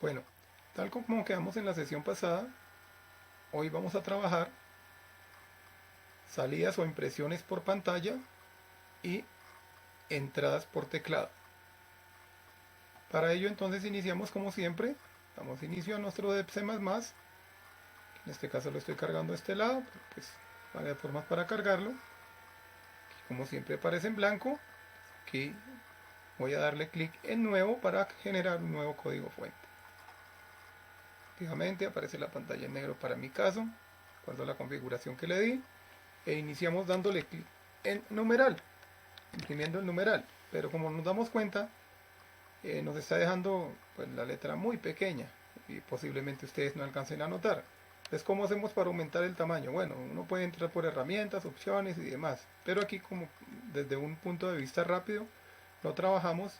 Bueno, tal como quedamos en la sesión pasada, hoy vamos a trabajar salidas o impresiones por pantalla y entradas por teclado. Para ello entonces iniciamos como siempre, damos inicio a nuestro de C++, en este caso lo estoy cargando a este lado, pues varias formas para cargarlo. Como siempre aparece en blanco, aquí voy a darle clic en nuevo para generar un nuevo código fuente. Efectivamente aparece la pantalla en negro para mi caso, guardo la configuración que le di e iniciamos dándole clic en numeral, imprimiendo el numeral, pero como nos damos cuenta nos está dejando pues, la letra muy pequeña y posiblemente ustedes no alcancen a notar. Entonces, ¿cómo hacemos para aumentar el tamaño? Bueno, uno puede entrar por herramientas, opciones y demás, pero aquí como desde un punto de vista rápido lo trabajamos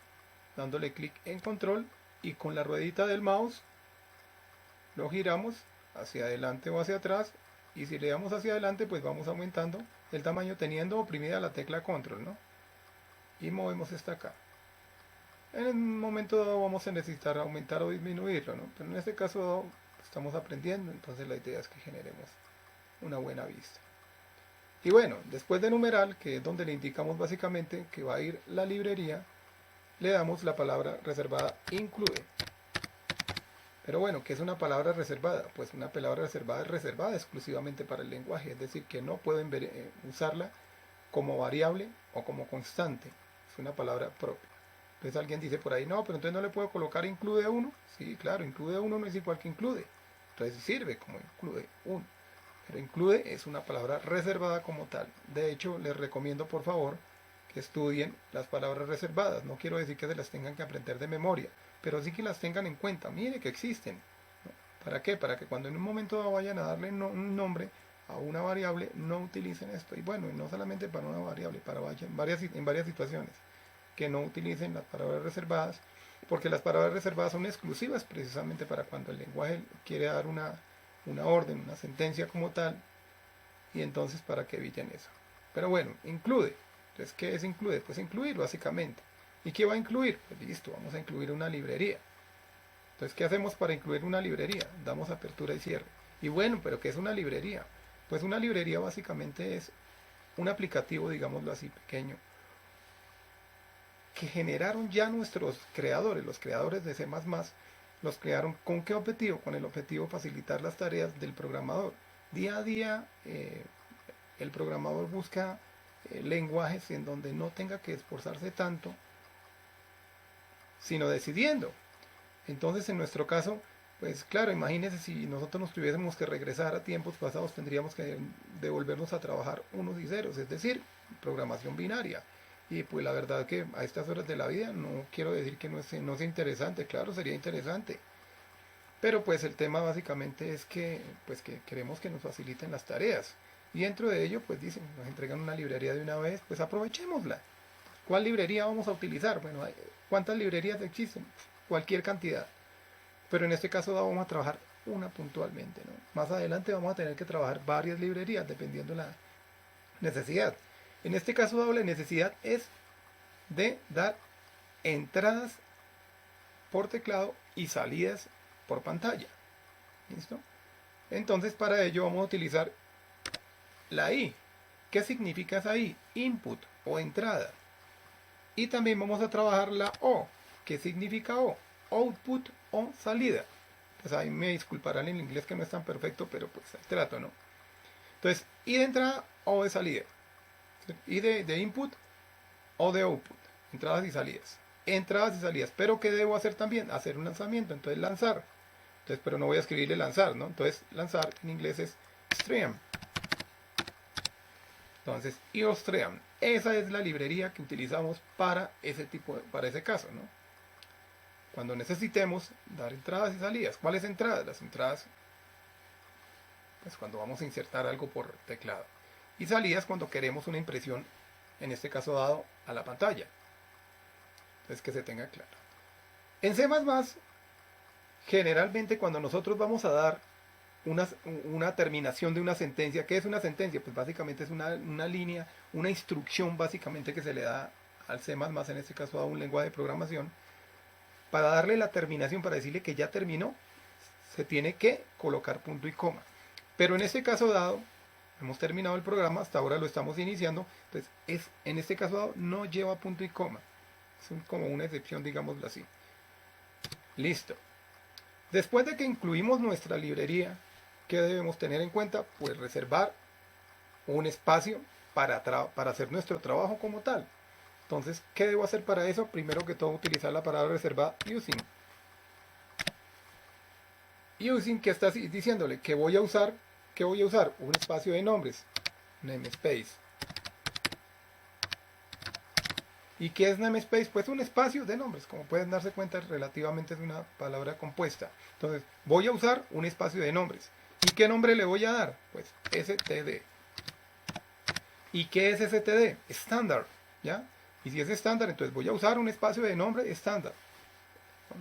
dándole clic en control y con la ruedita del mouse lo giramos hacia adelante o hacia atrás, y si le damos hacia adelante pues vamos aumentando el tamaño teniendo oprimida la tecla control, ¿no? Y movemos esta acá. En un momento dado vamos a necesitar aumentar o disminuirlo, ¿no? Pero en este caso estamos aprendiendo, entonces la idea es que generemos una buena vista. Y bueno, después de numeral, que es donde le indicamos básicamente que va a ir la librería, le damos la palabra reservada include. Pero bueno, ¿qué es una palabra reservada? Pues una palabra reservada es reservada exclusivamente para el lenguaje, es decir, que no pueden usarla como variable o como constante. Es una palabra propia. Entonces alguien dice por ahí, no, pero entonces no le puedo colocar include 1. Sí, claro, include 1 no es igual que include. Entonces sirve como include 1. Pero include es una palabra reservada como tal. De hecho, les recomiendo por favor que estudien las palabras reservadas. No quiero decir que se las tengan que aprender de memoria, pero sí que las tengan en cuenta. Mire que existen, ¿no? ¿Para qué? Para que cuando en un momento vayan a darle un nombre a una variable, no utilicen esto. Y bueno, no solamente para una variable, para en varias situaciones, que no utilicen las palabras reservadas, porque las palabras reservadas son exclusivas precisamente para cuando el lenguaje quiere dar una orden, una sentencia como tal, y entonces para que eviten eso. Pero bueno, include. Entonces, ¿qué es include? Pues incluir básicamente. ¿Y qué va a incluir? Pues listo, vamos a incluir una librería. Entonces, ¿qué hacemos para incluir una librería? Damos apertura y cierre. Y bueno, ¿pero qué es una librería? Pues una librería básicamente es un aplicativo, digámoslo así, pequeño, que generaron ya nuestros creadores, los creadores de C++, los crearon ¿con qué objetivo? Con el objetivo de facilitar las tareas del programador. Día a día el programador busca lenguajes en donde no tenga que esforzarse tanto, sino decidiendo. Entonces en nuestro caso, pues claro, imagínense si nosotros nos tuviésemos que regresar a tiempos pasados, tendríamos que devolvernos a trabajar unos y ceros, es decir, programación binaria. Y pues la verdad que a estas horas de la vida no quiero decir que no sea interesante, claro, sería interesante. Pero pues el tema básicamente es que, pues que queremos que nos faciliten las tareas. Y dentro de ello, pues dicen, nos entregan una librería de una vez, pues aprovechémosla. ¿Cuál librería vamos a utilizar? Bueno, ¿cuántas librerías existen? Cualquier cantidad. Pero en este caso vamos a trabajar una puntualmente, ¿no? Más adelante vamos a tener que trabajar varias librerías dependiendo de la necesidad. En este caso la necesidad es de dar entradas por teclado y salidas por pantalla. ¿Listo? Entonces para ello vamos a utilizar la I. ¿Qué significa esa I? Input o entrada. Y también vamos a trabajar la O. ¿Qué significa O? Output o salida. Pues ahí me disculparán en inglés que no es tan perfecto, pero pues trato, ¿no? Entonces, I de entrada o de salida. I de input o de output. Entradas y salidas. Entradas y salidas. Pero ¿qué debo hacer también? Hacer un lanzamiento. Entonces lanzar. Entonces, pero no voy a escribirle lanzar, ¿no? Entonces lanzar en inglés es stream. Entonces, IOStream. Esa es la librería que utilizamos para para ese caso, ¿no? Cuando necesitemos dar entradas y salidas. ¿Cuáles entradas? Las entradas, pues cuando vamos a insertar algo por teclado. Y salidas cuando queremos una impresión, en este caso dado a la pantalla. Entonces que se tenga claro. En C++, generalmente cuando nosotros vamos a dar una terminación de una sentencia, ¿qué es una sentencia? Pues básicamente es una línea, una instrucción básicamente que se le da al C++, en este caso a un lenguaje de programación, para darle la terminación, para decirle que ya terminó, se tiene que colocar punto y coma. Pero en este caso dado, hemos terminado el programa, hasta ahora lo estamos iniciando, entonces en este caso dado no lleva punto y coma. Es como una excepción, digámoslo así. Listo. Después de que incluimos nuestra librería, ¿qué debemos tener en cuenta? Pues reservar un espacio para hacer nuestro trabajo como tal. Entonces, ¿qué debo hacer para eso? Primero que todo, utilizar la palabra reservada using. Using, que está diciéndole que voy a usar, un espacio de nombres, namespace. ¿Y qué es namespace? Pues un espacio de nombres. Como pueden darse cuenta, relativamente es una palabra compuesta. Entonces, voy a usar un espacio de nombres. ¿Y qué nombre le voy a dar? Pues std. ¿Y qué es std? Estándar, ¿ya? Y si es estándar, entonces voy a usar un espacio de nombre estándar.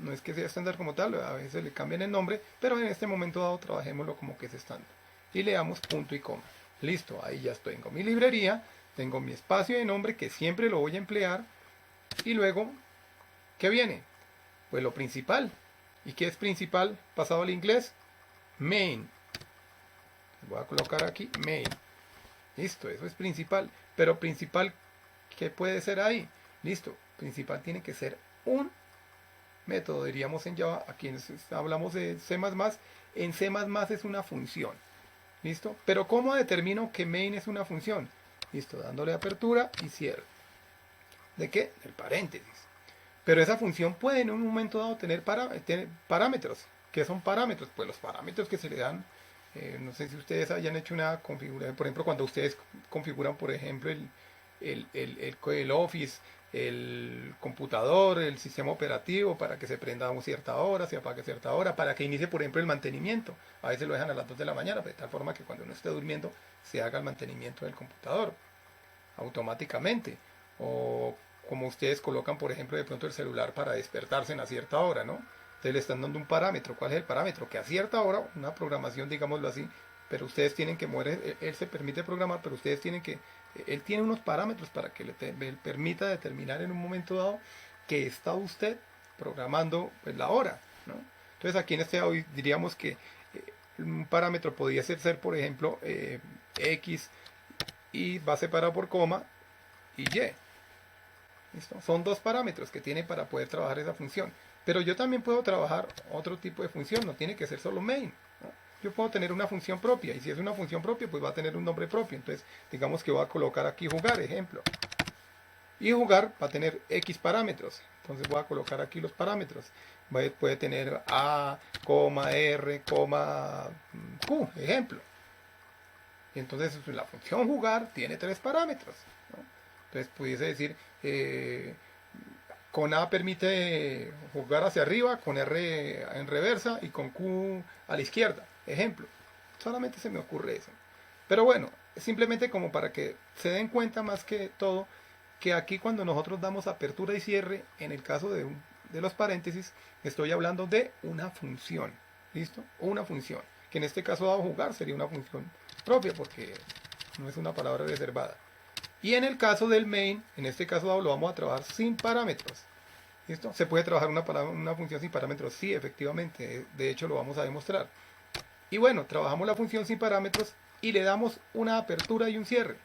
No es que sea estándar como tal, a veces le cambian el nombre, pero en este momento dado trabajémoslo como que es estándar. Y le damos punto y coma. Listo, ahí ya tengo mi librería, tengo mi espacio de nombre que siempre lo voy a emplear. Y luego, ¿qué viene? Pues lo principal. ¿Y qué es principal pasado al inglés? Main. Voy a colocar aquí main. Listo, eso es principal. Pero principal, ¿qué puede ser ahí? Listo, principal tiene que ser un método, diríamos en Java. Aquí hablamos de C++. En C++ es una función. ¿Listo? Pero ¿cómo determino que main es una función? Listo, dándole apertura y cierre. ¿De qué? Del paréntesis. Pero esa función puede en un momento dado tener parámetros. ¿Qué son parámetros? Pues los parámetros que se le dan, no sé si ustedes hayan hecho una configuración, por ejemplo, cuando ustedes configuran, por ejemplo, el Office, el computador, el sistema operativo, para que se prenda a cierta hora, se apague a cierta hora, para que inicie, por ejemplo, el mantenimiento. A veces lo dejan a las 2 de la mañana, de tal forma que cuando uno esté durmiendo se haga el mantenimiento del computador automáticamente. O como ustedes colocan, por ejemplo, de pronto el celular para despertarse a cierta hora, ¿no? Entonces le están dando un parámetro. ¿Cuál es el parámetro? Que a cierta hora, una programación, digámoslo así, pero ustedes tienen que mover, él se permite programar, pero ustedes tienen que, él tiene unos parámetros para que le permita determinar en un momento dado que está usted programando pues, la hora, ¿no? Entonces aquí en este hoy diríamos que un parámetro podría ser por ejemplo, X y va separado por coma y Y. ¿Listo? Son dos parámetros que tiene para poder trabajar esa función. Pero yo también puedo trabajar otro tipo de función, no tiene que ser solo main, ¿no? Yo puedo tener una función propia, y si es una función propia, pues va a tener un nombre propio. Entonces, digamos que voy a colocar aquí jugar, ejemplo. Y jugar va a tener X parámetros. Entonces voy a colocar aquí los parámetros. Puede tener A, R, Q, ejemplo. Y entonces la función jugar tiene 3 parámetros, ¿no? Entonces pudiese decir, con A permite jugar hacia arriba, con R en reversa y con Q a la izquierda, ejemplo. Solamente se me ocurre eso. Pero bueno, simplemente como para que se den cuenta más que todo, que aquí cuando nosotros damos apertura y cierre, en el caso de los paréntesis, estoy hablando de una función. ¿Listo? Una función. Que en este caso dado jugar sería una función propia porque no es una palabra reservada. Y en el caso del main, en este caso dado lo vamos a trabajar sin parámetros. ¿Listo? ¿Se puede trabajar una función sin parámetros? Sí, efectivamente. De hecho lo vamos a demostrar. Y bueno, trabajamos la función sin parámetros y le damos una apertura y un cierre.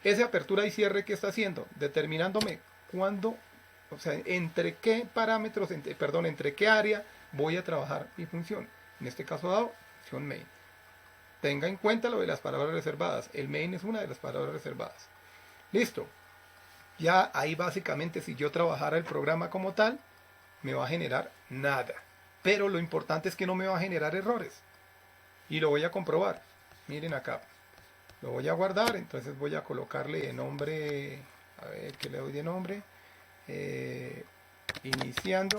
Esa apertura y cierre, ¿qué está haciendo? Determinándome cuándo, o sea, entre qué parámetros, entre qué área voy a trabajar mi función. En este caso dado, función main. Tenga en cuenta lo de las palabras reservadas. El main es una de las palabras reservadas. Listo. Ya ahí básicamente si yo trabajara el programa como tal, me va a generar nada. Pero lo importante es que no me va a generar errores. Y lo voy a comprobar. Miren acá. Lo voy a guardar, entonces voy a colocarle de nombre, a ver qué le doy de nombre, iniciando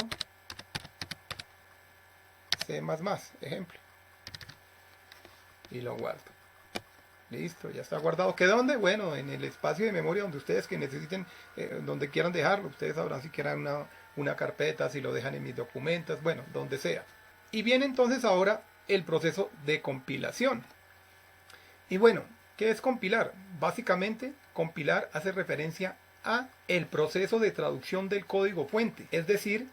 C++, ejemplo. Y lo guardo. Listo, ya está guardado. ¿Qué dónde? Bueno, en el espacio de memoria donde ustedes que necesiten, donde quieran dejarlo. Ustedes sabrán si quieran una carpeta, si lo dejan en mis documentos, bueno, donde sea. Y viene entonces ahora el proceso de compilación. Y bueno, ¿qué es compilar? Básicamente, compilar hace referencia a el proceso de traducción del código fuente, es decir,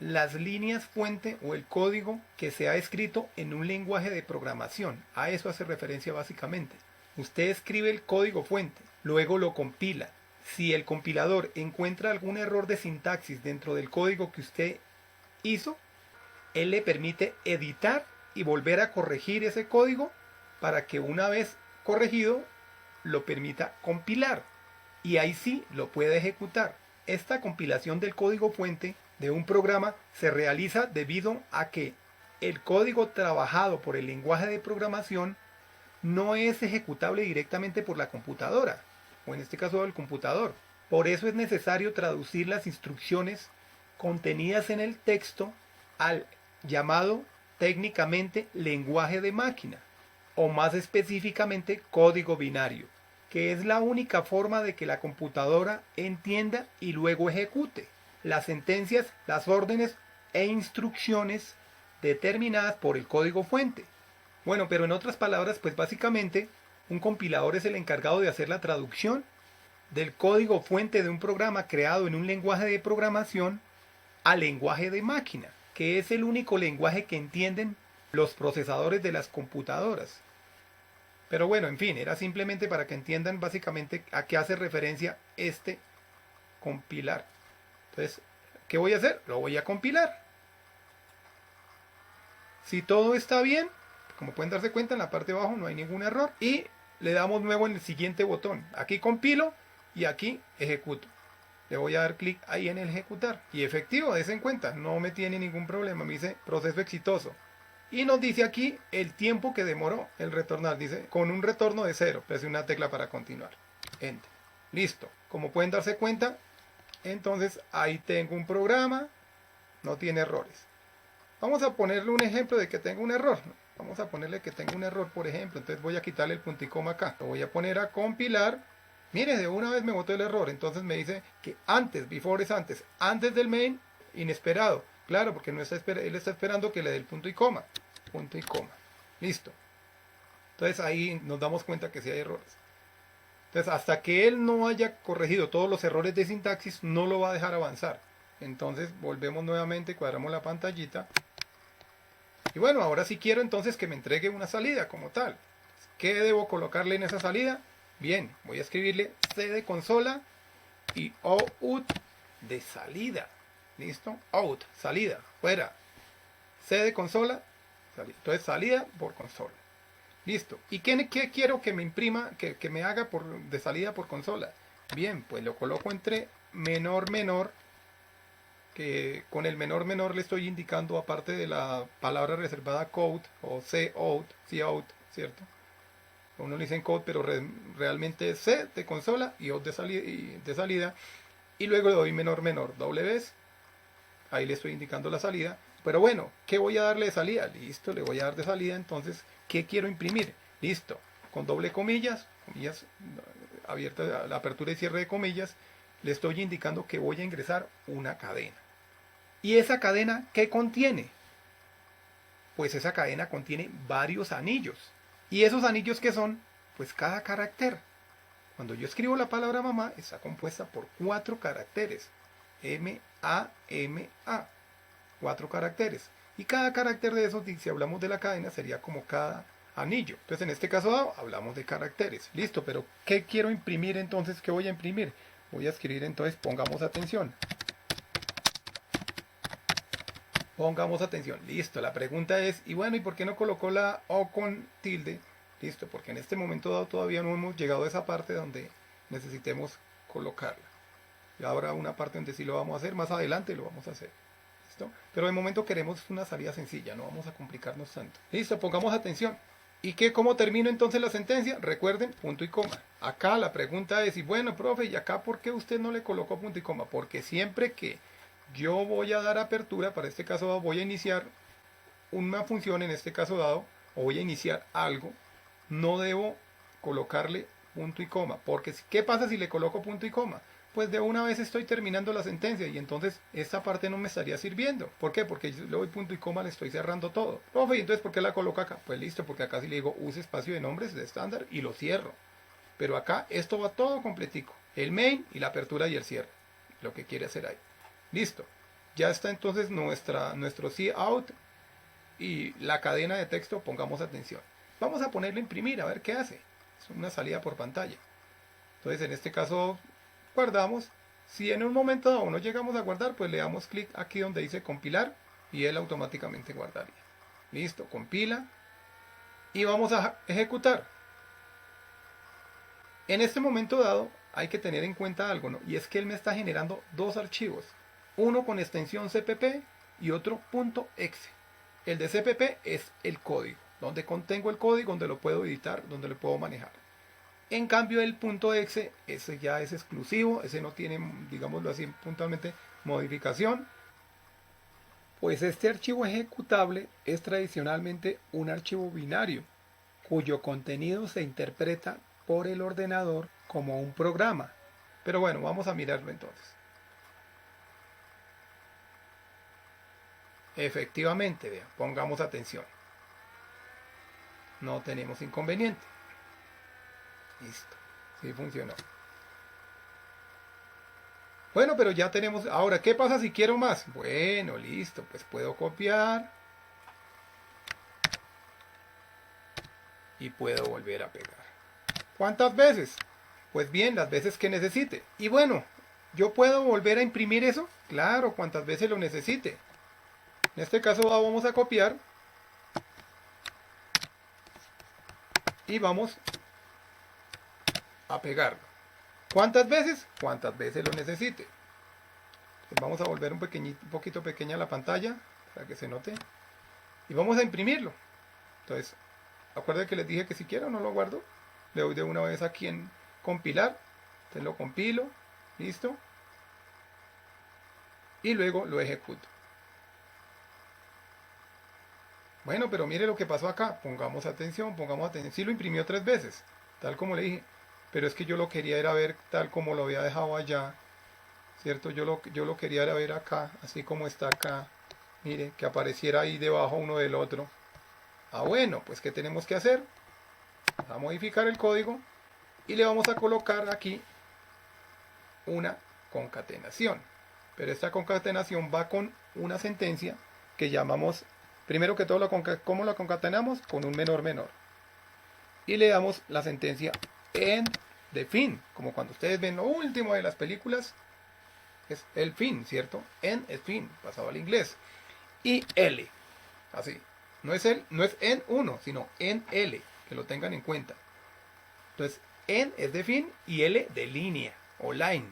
las líneas fuente o el código que se ha escrito en un lenguaje de programación. A eso hace referencia básicamente. Usted escribe el código fuente, luego lo compila. Si el compilador encuentra algún error de sintaxis dentro del código que usted hizo, él le permite editar y volver a corregir ese código para que una vez corregido lo permita compilar. Y ahí sí lo puede ejecutar. Esta compilación del código fuente de un programa se realiza debido a que el código trabajado por el lenguaje de programación no es ejecutable directamente por la computadora, o en este caso el computador. Por eso es necesario traducir las instrucciones contenidas en el texto al llamado técnicamente lenguaje de máquina, o más específicamente código binario, que es la única forma de que la computadora entienda y luego ejecute las sentencias, las órdenes e instrucciones determinadas por el código fuente. Bueno, pero en otras palabras, pues básicamente un compilador es el encargado de hacer la traducción del código fuente de un programa creado en un lenguaje de programación al lenguaje de máquina, que es el único lenguaje que entienden los procesadores de las computadoras. Pero bueno, en fin, era simplemente para que entiendan básicamente a qué hace referencia este compilar. Entonces, ¿qué voy a hacer? Lo voy a compilar. Si todo está bien, como pueden darse cuenta, en la parte de abajo no hay ningún error. Y le damos nuevo en el siguiente botón. Aquí compilo y aquí ejecuto. Le voy a dar clic ahí en el ejecutar. Y efectivo, dense en cuenta, no me tiene ningún problema. Me dice proceso exitoso. Y nos dice aquí el tiempo que demoró el retornar. Dice con un retorno de 0. Prese una tecla para continuar. Enter. Listo. Como pueden darse cuenta, entonces ahí tengo un programa. No tiene errores. Vamos a ponerle un ejemplo de que tenga un error. Vamos a ponerle que tenga un error, por ejemplo. Entonces voy a quitarle el punto y coma acá. Lo voy a poner a compilar. Mire, de una vez me botó el error. Entonces me dice que antes, before es antes. Antes del main, inesperado. Claro, porque no está él está esperando que le dé el punto y coma. Punto y coma. Listo. Entonces ahí nos damos cuenta que sí hay errores. Entonces hasta que él no haya corregido todos los errores de sintaxis, no lo va a dejar avanzar. Entonces volvemos nuevamente, cuadramos la pantallita. Y bueno, ahora sí quiero entonces que me entregue una salida como tal. ¿Qué debo colocarle en esa salida? Bien, voy a escribirle C de consola y out de salida. ¿Listo? Out, salida, fuera. C de consola, salida. Entonces salida por consola. Listo. ¿Y qué quiero que me imprima, que me haga de salida por consola? Bien, pues lo coloco entre menor, que con el menor le estoy indicando, aparte de la palabra reservada code o cout, ¿cierto? Uno le dice code, pero realmente es C de consola y out de salida. Y luego le doy menor, doble vez. Ahí le estoy indicando la salida. Pero bueno, ¿qué voy a darle de salida? Listo, le voy a dar de salida. Entonces, ¿qué quiero imprimir? Listo, con doble comillas abierta, la apertura y cierre de comillas, le estoy indicando que voy a ingresar una cadena. ¿Y esa cadena qué contiene? Pues esa cadena contiene varios anillos. ¿Y esos anillos qué son? Pues cada carácter. Cuando yo escribo la palabra mamá, está compuesta por 4 caracteres. M-A-M-A. 4 caracteres. Y cada carácter de esos, si hablamos de la cadena, sería como cada anillo. Entonces, en este caso hablamos de caracteres. Listo, pero ¿qué quiero imprimir entonces? ¿Qué voy a imprimir? Voy a escribir entonces, pongamos atención. Pongamos atención. Listo, la pregunta es, y bueno, ¿y por qué no colocó la O con tilde? Listo, porque en este momento dado todavía no hemos llegado a esa parte donde necesitemos colocarla. Y ahora una parte donde sí lo vamos a hacer, más adelante lo vamos a hacer. ¿Listo? Pero de momento queremos una salida sencilla, no vamos a complicarnos tanto. Listo, pongamos atención. ¿Y cómo termino entonces la sentencia? Recuerden, punto y coma. Acá la pregunta es, y bueno, profe, ¿y acá por qué usted no le colocó punto y coma? Porque siempre que yo voy a dar apertura, para este caso dado, voy a iniciar una función, en este caso dado, o voy a iniciar algo, no debo colocarle punto y coma. Porque, ¿qué pasa si le coloco punto y coma? Pues de una vez estoy terminando la sentencia y entonces esta parte no me estaría sirviendo. ¿Por qué? Porque yo le doy punto y coma, le estoy cerrando todo. Profe, ¿y entonces por qué la coloco acá? Pues listo, porque acá si le digo use espacio de nombres de estándar y lo cierro. Pero acá esto va todo completico. El main y la apertura y el cierre. Lo que quiere hacer ahí. Listo. ya está entonces nuestro cout y la cadena de texto. Pongamos atención. Vamos a ponerlo a imprimir a ver qué hace. Es una salida por pantalla. Entonces en este caso guardamos. Si en un momento dado no llegamos a guardar, pues le damos clic aquí donde dice compilar y él automáticamente guardaría. Listo, compila y vamos a ejecutar. En este momento dado hay que tener en cuenta algo, ¿no? Y es que él me está generando dos archivos, uno con extensión CPP y otro .exe. El de CPP es el código, donde contengo el código, donde lo puedo editar, donde lo puedo manejar. En cambio el .exe, ese ya es exclusivo, ese no tiene, digámoslo así, puntualmente modificación. Pues este archivo ejecutable es tradicionalmente un archivo binario, cuyo contenido se interpreta por el ordenador como un programa. Pero bueno, vamos a mirarlo entonces. Efectivamente, vean, pongamos atención. No tenemos inconveniente. Listo, sí funcionó. Bueno, pero ya tenemos. Ahora, ¿qué pasa si quiero más? Bueno, listo, pues puedo copiar y puedo volver a pegar. ¿Cuántas veces? Pues bien, las veces que necesite. Y bueno, ¿yo puedo volver a imprimir eso? Claro, cuantas veces lo necesite. En este caso vamos a copiar y vamos a pegarlo. ¿Cuántas veces? Cuantas veces lo necesite. Entonces vamos a volver un poquito pequeña la pantalla para que se note. Y vamos a imprimirlo. Entonces, acuérdense que les dije que si quiero no lo guardo. Le doy de una vez aquí en compilar. Entonces lo compilo. Listo. Y luego lo ejecuto. Bueno, pero mire lo que pasó acá. Pongamos atención, pongamos atención. Sí lo imprimió 3 veces, tal como le dije. Pero es que yo lo quería era ver tal como lo había dejado allá. ¿Cierto? Yo lo quería era ver acá, así como está acá. Mire, que apareciera ahí debajo uno del otro. Ah, bueno, pues ¿qué tenemos que hacer? Vamos a modificar el código y le vamos a colocar aquí una concatenación. Pero esta concatenación va con una sentencia que llamamos, primero que todo, ¿cómo la concatenamos? Con un menor menor. Y le damos la sentencia end de fin, como cuando ustedes ven lo último de las películas, es el fin, ¿cierto? End es fin, pasado al inglés. Y L, así. No es en 1, sino en L, que lo tengan en cuenta. Entonces, en es de fin y L de línea, o line,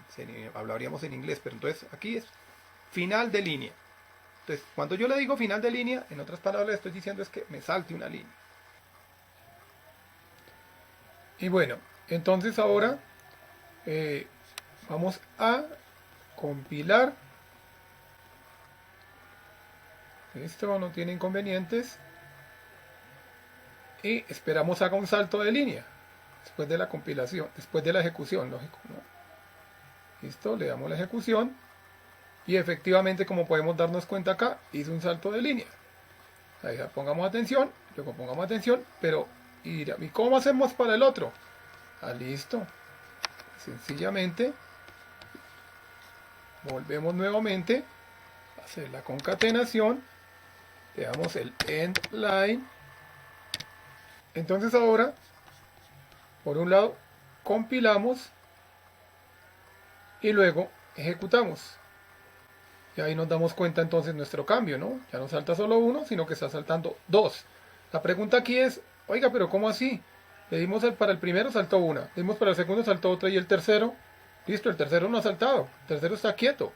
hablaríamos en inglés, pero entonces aquí es final de línea. Entonces, cuando yo le digo final de línea, en otras palabras le estoy diciendo es que me salte una línea. Y bueno, entonces ahora vamos a compilar. Esto no tiene inconvenientes. Y esperamos haga un salto de línea después de la compilación, después de la ejecución, lógico, ¿no? Listo, le damos la ejecución y efectivamente, como podemos darnos cuenta acá, hizo un salto de línea. Ahí pongamos atención, luego pongamos atención, pero ¿y cómo hacemos para el otro? Ah, listo. Sencillamente volvemos nuevamente a hacer la concatenación, le damos el end line. Entonces ahora, por un lado, compilamos y luego ejecutamos. Y ahí nos damos cuenta entonces nuestro cambio, ¿no? Ya no salta solo uno, sino que está saltando 2. La pregunta aquí es, oiga, pero ¿cómo así? Le dimos para el primero, saltó una. Le dimos para el segundo, saltó otra. Y el tercero, listo, el tercero no ha saltado. El tercero está quieto,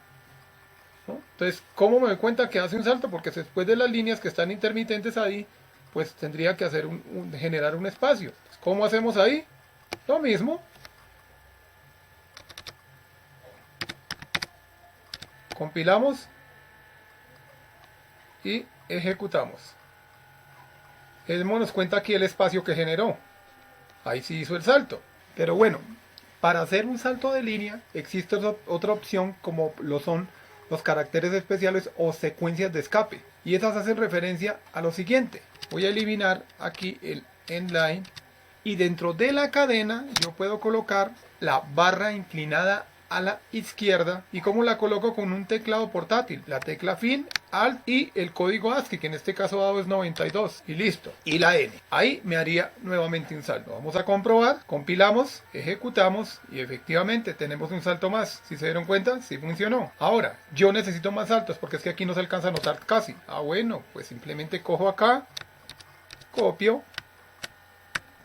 ¿no? Entonces, ¿cómo me doy cuenta que hace un salto? Porque después de las líneas que están intermitentes ahí, pues tendría que hacer generar un espacio. Entonces, ¿cómo hacemos ahí? Lo mismo. Compilamos y ejecutamos. Démonos cuenta aquí el espacio que generó. Ahí sí hizo el salto. Pero bueno, para hacer un salto de línea existe otra opción, como lo son los caracteres especiales o secuencias de escape. Y esas hacen referencia a lo siguiente. Voy a eliminar aquí el endline y dentro de la cadena yo puedo colocar la barra inclinada a la izquierda. ¿Y cómo la coloco? Con un teclado portátil. La tecla Fin, Alt y el código ASCII, que en este caso dado es 92. Y listo. Y la N. Ahí me haría nuevamente un salto. Vamos a comprobar. Compilamos, ejecutamos y efectivamente tenemos un salto más. Si se dieron cuenta, sí funcionó. Ahora, yo necesito más saltos porque es que aquí no se alcanza a notar casi. Bueno, pues simplemente cojo acá, copio,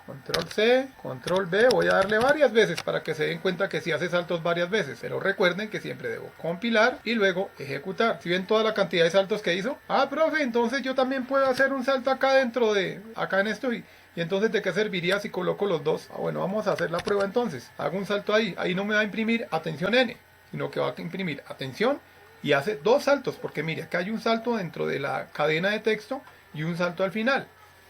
Control C, Control V, voy a darle varias veces para que se den cuenta que sí hace saltos varias veces, pero recuerden que siempre debo compilar y luego ejecutar. ¿Si ven toda la cantidad de saltos que hizo? Ah, profe, entonces yo también puedo hacer un salto acá dentro de, acá en esto y entonces ¿de qué serviría si coloco los dos? Ah, bueno, vamos a hacer la prueba entonces. Hago un salto ahí no me va a imprimir atención N, sino que va a imprimir atención y hace dos saltos, porque mire, acá hay un salto dentro de la cadena de texto y un salto al final.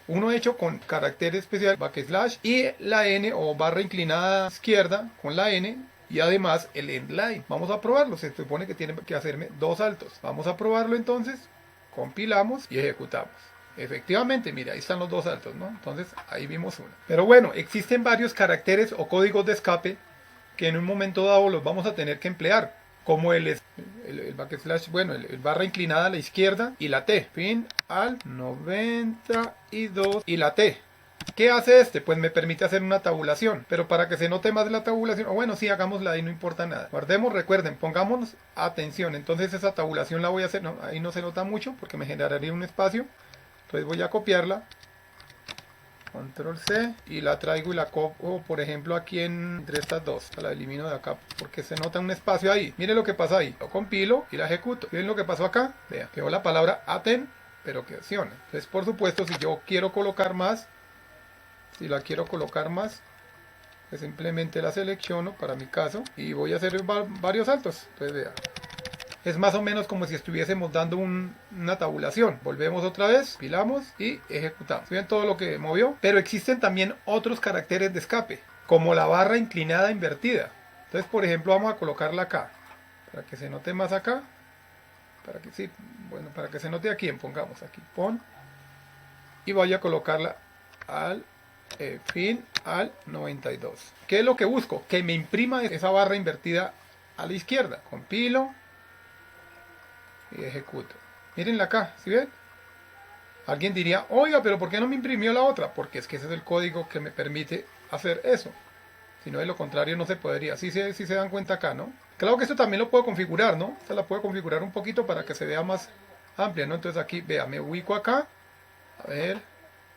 Uno hecho con carácter especial backslash y la N o barra inclinada izquierda con la N y además el endline. Vamos a probarlo, se supone que tiene que hacerme dos saltos. Vamos a probarlo entonces, compilamos y ejecutamos. Efectivamente, mira, ahí están los dos saltos, ¿no? Entonces ahí vimos uno. Pero bueno, existen varios caracteres o códigos de escape que en un momento dado los vamos a tener que emplear, como el backslash, bueno, el barra inclinada a la izquierda y la T, Fin, Alt, 92 y la T. ¿Qué hace este? Pues me permite hacer una tabulación, pero para que se note más la tabulación, o bueno, sí, hagámosla ahí, no importa nada. Guardemos, recuerden, pongámonos atención, entonces esa tabulación la voy a hacer, no, ahí no se nota mucho porque me generaría un espacio, entonces voy a copiarla. Control C y la traigo y la copo, por ejemplo, aquí entre estas dos. La elimino de acá porque se nota un espacio ahí. Miren lo que pasa ahí. Lo compilo y la ejecuto. ¿Ven lo que pasó acá? Vean, quedó la palabra aten, pero que acciona. Entonces, por supuesto, si yo quiero colocar más, si la quiero colocar más, pues simplemente la selecciono para mi caso y voy a hacer varios saltos. Entonces, vean. Es más o menos como si estuviésemos dando una tabulación. Volvemos otra vez, pilamos y ejecutamos. ¿Ven todo lo que movió? Pero existen también otros caracteres de escape, como la barra inclinada invertida. Entonces, por ejemplo, vamos a colocarla acá, para que se note más acá. Para que sí, bueno, para que se note aquí, pongamos aquí, pon. Y voy a colocarla al fin, al 92. ¿Qué es lo que busco? Que me imprima esa barra invertida a la izquierda. Compilo y ejecuto. Mírenla acá, ¿sí ven? Alguien diría, oiga, pero ¿por qué no me imprimió la otra? Porque es que ese es el código que me permite hacer eso. Si no, de lo contrario no se podría. Sí se dan cuenta acá, ¿no? Claro que esto también lo puedo configurar, ¿no? Esta la puedo configurar un poquito para que se vea más amplia, ¿no? Entonces aquí, vea, me ubico acá. A ver,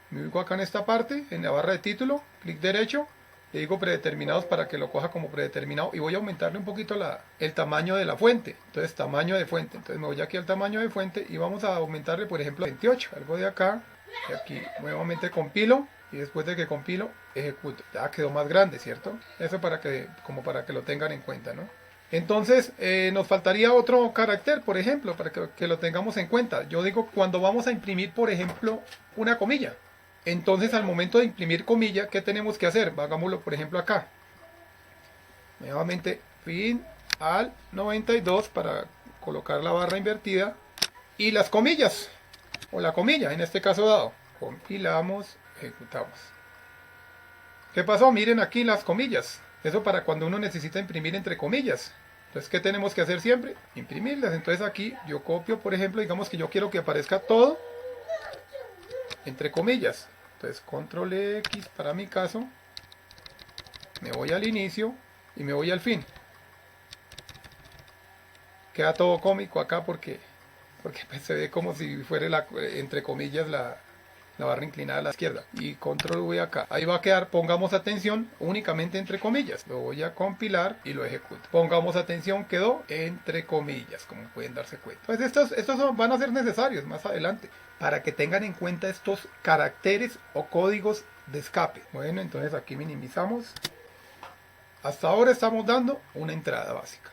me ubico acá en esta parte, en la barra de título. Clic derecho. Le digo predeterminados para que lo coja como predeterminado y voy a aumentarle un poquito el tamaño de la fuente. Entonces tamaño de fuente, entonces me voy aquí al tamaño de fuente y vamos a aumentarle por ejemplo 28, algo de acá y aquí nuevamente compilo y después de que compilo ejecuto. Ya quedó más grande, ¿cierto? Eso como para que lo tengan en cuenta, ¿no? Entonces nos faltaría otro carácter, por ejemplo, para que lo tengamos en cuenta. Yo digo cuando vamos a imprimir por ejemplo una comilla. Entonces al momento de imprimir comilla, ¿qué tenemos que hacer? Hagámoslo por ejemplo acá. Nuevamente fin al 92 para colocar la barra invertida. Y las comillas, o la comilla en este caso dado. Compilamos, ejecutamos. ¿Qué pasó? Miren aquí las comillas. Eso para cuando uno necesita imprimir entre comillas. Entonces, ¿qué tenemos que hacer siempre? Imprimirlas. Entonces aquí yo copio, por ejemplo, digamos que yo quiero que aparezca todo entre comillas. Entonces control X para mi caso, me voy al inicio y me voy al fin. Queda todo cómico acá porque pues se ve como si fuera entre comillas la barra inclinada a la izquierda. Y control V acá. Ahí va a quedar, pongamos atención, únicamente entre comillas. Lo voy a compilar y lo ejecuto. Pongamos atención, quedó entre comillas, como pueden darse cuenta. Pues estos van a ser necesarios más adelante, para que tengan en cuenta estos caracteres o códigos de escape. Bueno, entonces aquí minimizamos. Hasta ahora estamos dando una entrada básica.